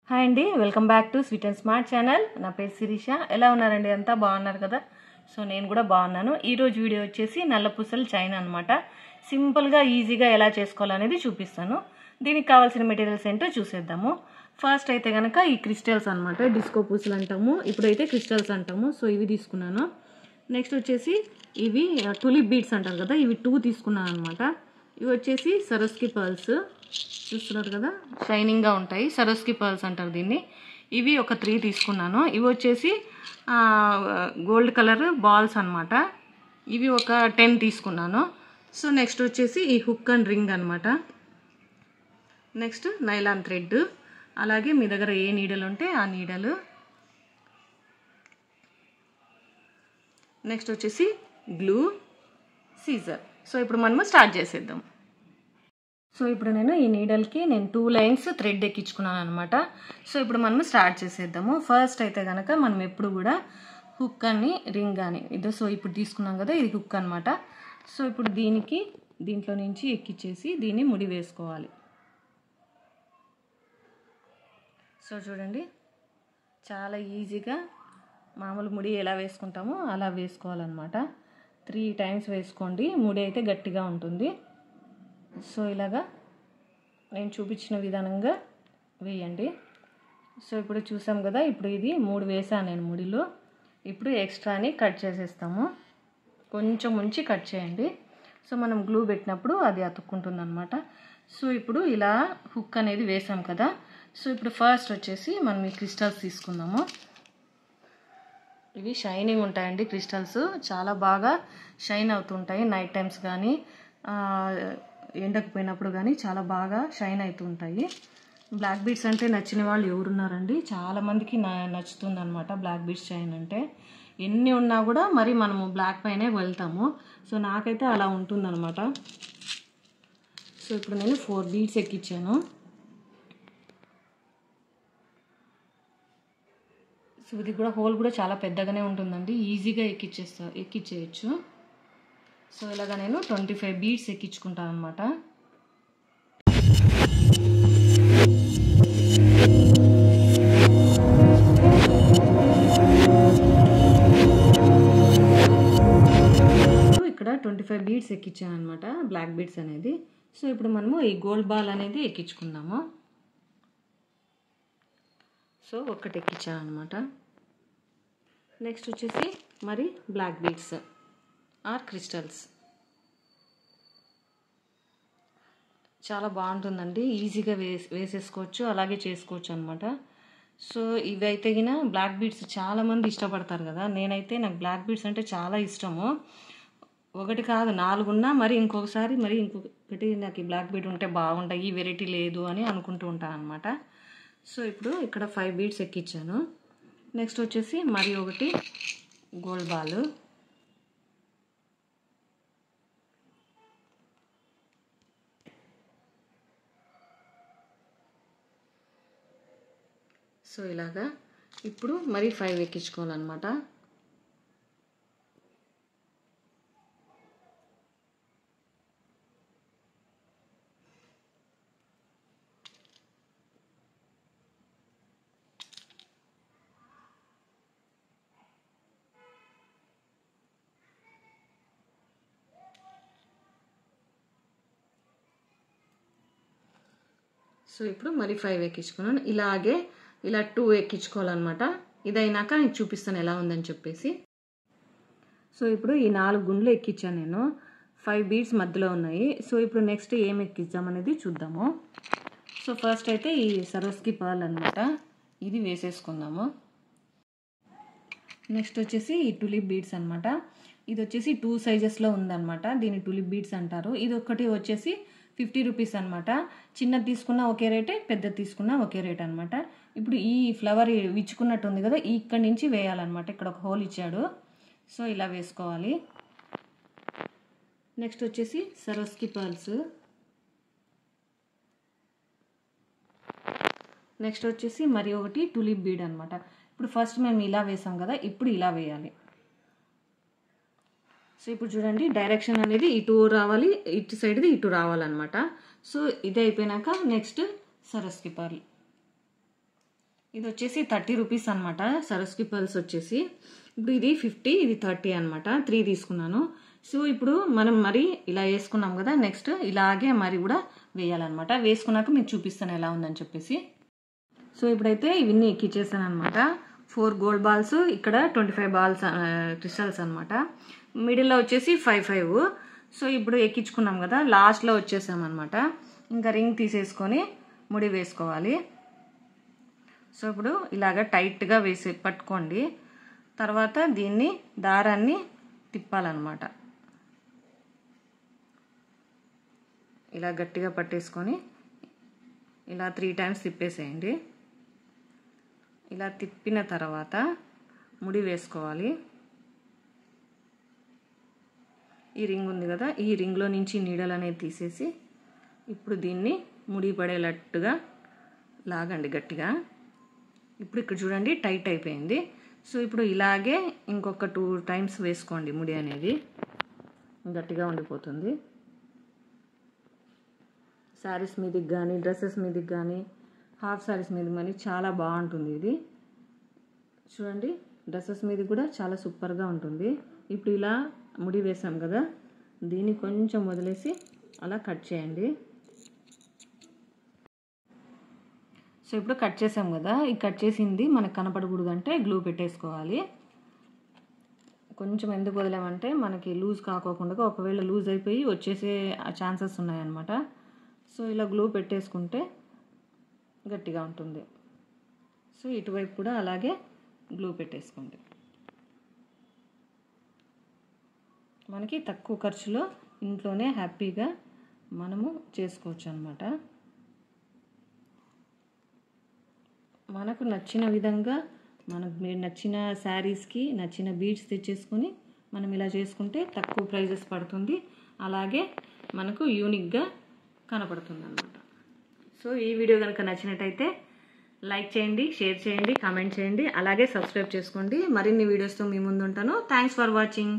Hi అండి, welcome back to sweet and smart channel. నా పేరు శిరీష. ఎలా ఉన్నారండి? అంతా బాగున్నారు కదా? సో నేను కూడా బాగున్నాను. ఈరోజు వీడియో వచ్చేసి నల్ల పూసలు చైన్ అనమాట. సింపుల్గా ఈజీగా ఎలా చేసుకోవాలనేది చూపిస్తాను. దీనికి కావాల్సిన మెటీరియల్స్ ఏంటో చూసేద్దాము. ఫస్ట్ అయితే కనుక ఈ క్రిస్టల్స్ అనమాట, డిస్కో పూసలు అంటాము, ఇప్పుడైతే క్రిస్టల్స్ అంటాము. సో ఇవి తీసుకున్నాను. నెక్స్ట్ వచ్చేసి ఇవి టులిప్ బీడ్స్ అంటారు కదా, ఇవి 2 తీసుకున్నాను అనమాట. ఇవి వచ్చేసి సరోస్కి పర్ల్స్, చూస్తున్నారు కదా, షైనింగ్గా ఉంటాయి. సరోస్కి పర్ల్స్ అంటారు దీన్ని. ఇవి ఒక 3 తీసుకున్నాను. ఇవి వచ్చేసి గోల్డ్ కలర్ బాల్స్ అనమాట. ఇవి ఒక 10 తీసుకున్నాను. సో నెక్స్ట్ వచ్చేసి ఈ హుక్ అండ్ రింగ్ అనమాట. నెక్స్ట్ నైలాన్ థ్రెడ్, అలాగే మీ దగ్గర ఏ నీడలు ఉంటే ఆ నీడలు. నెక్స్ట్ వచ్చేసి గ్లూ, సీజర్. సో ఇప్పుడు మనము స్టార్ట్ చేసేద్దాం. సో ఇప్పుడు ఈ నీడల్కి 2 లైన్స్ థ్రెడ్ ఎక్కించుకున్నాను అనమాట. సో ఇప్పుడు మనము స్టార్ట్ చేసేద్దాము. ఫస్ట్ అయితే కనుక మనం ఎప్పుడు కూడా హుక్ అని రింగ్ అని ఇది, సో ఇప్పుడు తీసుకున్నాం కదా, ఇది హుక్ అనమాట. సో ఇప్పుడు దీంట్లో నుంచి ఎక్కించేసి దీన్ని ముడి వేసుకోవాలి. సో చూడండి, చాలా ఈజీగా మామూలు ముడి ఎలా వేసుకుంటామో అలా వేసుకోవాలన్నమాట. 3 టైమ్స్ వేసుకోండి, ముడి అయితే గట్టిగా ఉంటుంది. సో ఇలాగా నేను చూపించిన విధానంగా వేయండి. సో ఇప్పుడు చూసాం కదా, ఇప్పుడు ఇది 3 వేసాను నేను ముడిలో. ఇప్పుడు ఎక్స్ట్రాని కట్ చేసేస్తాము. కొంచెం ఉంచి కట్ చేయండి. సో మనం గ్లూ పెట్టినప్పుడు అది అతుక్కుంటుంది అనమాట. సో ఇప్పుడు ఇలా హుక్ అనేది వేసాం కదా. సో ఇప్పుడు ఫస్ట్ వచ్చేసి మనం ఈ క్రిస్టల్స్ తీసుకుందాము. ఇవి షైనింగ్ ఉంటాయండి క్రిస్టల్స్, చాలా బాగా షైన్ అవుతుంటాయి. నైట్ టైమ్స్ కానీ ఎండకపోయినప్పుడు కానీ చాలా బాగా షైన్ అవుతుంటాయి. బ్లాక్ బీడ్స్ అంటే నచ్చిన వాళ్ళు ఎవరున్నారండి? చాలామందికి నచ్చుతుంది అనమాట బ్లాక్ బీడ్స్ షైన్ అంటే. ఎన్ని ఉన్నా కూడా మరి మనము బ్లాక్ పైనే వెళ్తాము. సో నాకైతే అలా ఉంటుందన్నమాట. సో ఇప్పుడు నేను 4 బీడ్స్ ఎక్కించాను. సో ఇది కూడా హోల్ కూడా చాలా పెద్దగానే ఉంటుందండి, ఈజీగా ఎక్కించేయచ్చు. సో ఇలాగా నేను 25 బీడ్స్ ఎక్కించుకుంటాను అనమాట. ఇక్కడ 25 బీడ్స్ ఎక్కించాను అనమాట, బ్లాక్ బీడ్స్ అనేది. సో ఇప్పుడు మనము ఈ గోల్డ్ బాల్ అనేది ఎక్కించుకుందాము. సో ఒకటి ఎక్కించాను అనమాట. నెక్స్ట్ వచ్చేసి మరి బ్లాక్ బీడ్స్ ఆర్ క్రిస్టల్స్. చాలా బాగుంటుందండి, ఈజీగా వేసేసుకోవచ్చు, అలాగే చేసుకోవచ్చు అనమాట. సో ఇవైతే గిన బ్లాక్ బీడ్స్ చాలామంది ఇష్టపడతారు కదా. నాకు బ్లాక్ బీడ్స్ అంటే చాలా ఇష్టము. ఒకటి కాదు 4 ఉన్నా మరి ఇంకొకటి నాకు ఈ బ్లాక్ బీడ్ ఉంటే బాగుంటాయి, ఈ వెరైటీ లేదు అని అనుకుంటూ ఉంటాను అనమాట. సో ఇప్పుడు ఇక్కడ 5 బీడ్స్ ఎక్కించాను. నెక్స్ట్ వచ్చేసి మరి ఒకటి గోల్డ్ బాల్. సో ఇలాగా ఇప్పుడు మరి 5 ఎక్కించుకోవాలన్నమాట. సో ఇప్పుడు మరి 5 ఎక్కించుకున్నాను. ఇలా 2 ఎక్కించుకోవాలన్నమాట. ఇదైనాక నేను చూపిస్తాను ఎలా ఉందని చెప్పేసి. సో ఇప్పుడు ఈ 4 గుండ్లు ఎక్కించాను నేను. 5 బీడ్స్ మధ్యలో ఉన్నాయి. సో ఇప్పుడు నెక్స్ట్ ఏం ఎక్కిద్దాం అనేది చూద్దాము. సో ఫస్ట్ అయితే ఈ సరోస్కి పర్ల్ అనమాట, ఇది వేసేసుకుందాము. నెక్స్ట్ వచ్చేసి ఈ టులిప్ బీడ్స్ అనమాట. ఇది వచ్చేసి 2 సైజెస్లో ఉందన్నమాట. దీన్ని టులిప్ బీడ్స్ అంటారు. ఇది ఒకటి వచ్చేసి 50 రూపీస్ అనమాట. చిన్నది తీసుకున్నా ఒకే రేటే, పెద్దది తీసుకున్నా ఒకే రేట్ అనమాట. ఇప్పుడు ఈ ఫ్లవర్ ఇచ్చుకున్నట్టు ఉంది కదా, ఇక్కడి నుంచి వేయాలన్నమాట. ఇక్కడ ఒక హోల్ ఇచ్చాడు. సో ఇలా వేసుకోవాలి. నెక్స్ట్ వచ్చేసి సరోస్కి పర్ల్స్. నెక్స్ట్ వచ్చేసి మరి ఒకటి టులిప్ బీడ్ అనమాట. ఇప్పుడు ఫస్ట్ మేము ఇలా వేసాం కదా, ఇప్పుడు ఇలా వేయాలి. సో ఇప్పుడు చూడండి, డైరెక్షన్ అనేది ఇటు రావాలి, ఇటు సైడ్ది ఇటు రావాలన్నమాట. సో ఇది అయిపోయినాక నెక్స్ట్ సరోస్కి పర్ల్. ఇది వచ్చేసి 30 రూపీస్ అనమాట. సరస్కి పర్ల్స్ వచ్చేసి ఇప్పుడు ఇది 50, ఇది 30 అనమాట. 3 తీసుకున్నాను. సో ఇప్పుడు మనం మరి ఇలా వేసుకున్నాం కదా, నెక్స్ట్ ఇలాగే మరి కూడా వేయాలన్నమాట. వేసుకున్నాక మీకు చూపిస్తాను ఎలా ఉందని చెప్పేసి. సో ఇప్పుడైతే ఇవన్నీ ఎక్కిచ్చేసాను అనమాట. 4 గోల్డ్ బాల్స్, ఇక్కడ 25 బాల్స్ క్రిస్టల్స్ అనమాట. మిడిల్లో వచ్చేసి 5. సో ఇప్పుడు ఎక్కించుకున్నాం కదా, లాస్ట్లో వచ్చేసామన్నమాట. ఇంకా రింగ్ తీసేసుకొని ముడి వేసుకోవాలి. సో ఇప్పుడు ఇలాగ టైట్గా వేసి పట్టుకోండి. తర్వాత దీన్ని దారాన్ని తిప్పాలన్నమాట. ఇలా గట్టిగా పట్టేసుకొని ఇలా 3 టైమ్స్ తిప్పేసేయండి. ఇలా తిప్పిన తర్వాత ముడి వేసుకోవాలి. ఈ రింగ్ ఉంది కదా, ఈ రింగ్లో నుంచి నీడలు అనేది తీసేసి ఇప్పుడు దీన్ని ముడి పడేటట్టుగా లాగండి గట్టిగా. ఇప్పుడు ఇక్కడ చూడండి టైట్ అయిపోయింది. సో ఇప్పుడు ఇలాగే ఇంకొక 2 టైమ్స్ వేసుకోండి. ముడి అనేది గట్టిగా ఉండిపోతుంది. శారీస్ మీదకి కానీ, డ్రెస్సెస్ మీదకి కానీ, హాఫ్ శారీస్ మీద కానీ చాలా బాగుంటుంది ఇది. చూడండి డ్రెస్సెస్ మీద కూడా చాలా సూపర్గా ఉంటుంది. ఇప్పుడు ఇలా ముడి వేసాం కదా, దీన్ని కొంచెం వదిలేసి అలా కట్ చేయండి. సో ఇప్పుడు కట్ చేసాం కదా, ఈ కట్ చేసింది మనకు కనపడకూడదు అంటే గ్లూ పెట్టేసుకోవాలి. కొంచెం ఎందుకు వదిలేమంటే మనకి లూజ్ కాకోకుండా, ఒకవేళ లూజ్ అయిపోయి వచ్చేసే ఛాన్సెస్ ఉన్నాయన్నమాట. సో ఇలా గ్లూ పెట్టేసుకుంటే గట్టిగా ఉంటుంది. సో ఇటువైపు కూడా అలాగే గ్లూ పెట్టేసుకోండి. మనకి తక్కువ ఖర్చులో ఇంట్లోనే హ్యాపీగా మనము చేసుకోవచ్చు అన్నమాట. మనకు నచ్చిన విధంగా మనకు మీరు నచ్చిన శారీస్కి నచ్చిన బీడ్స్ తెచ్చేసుకొని మనం ఇలా చేసుకుంటే తక్కువ ప్రైజెస్ పడుతుంది. అలాగే మనకు యూనిక్గా కనపడుతుంది అన్నమాట. సో ఈ వీడియో కనుక నచ్చినట్టయితే లైక్ చేయండి, షేర్ చేయండి, కామెంట్ చేయండి, అలాగే సబ్స్క్రైబ్ చేసుకోండి. మరిన్ని వీడియోస్తో మీ ముందు ఉంటాను. Thanks for watching.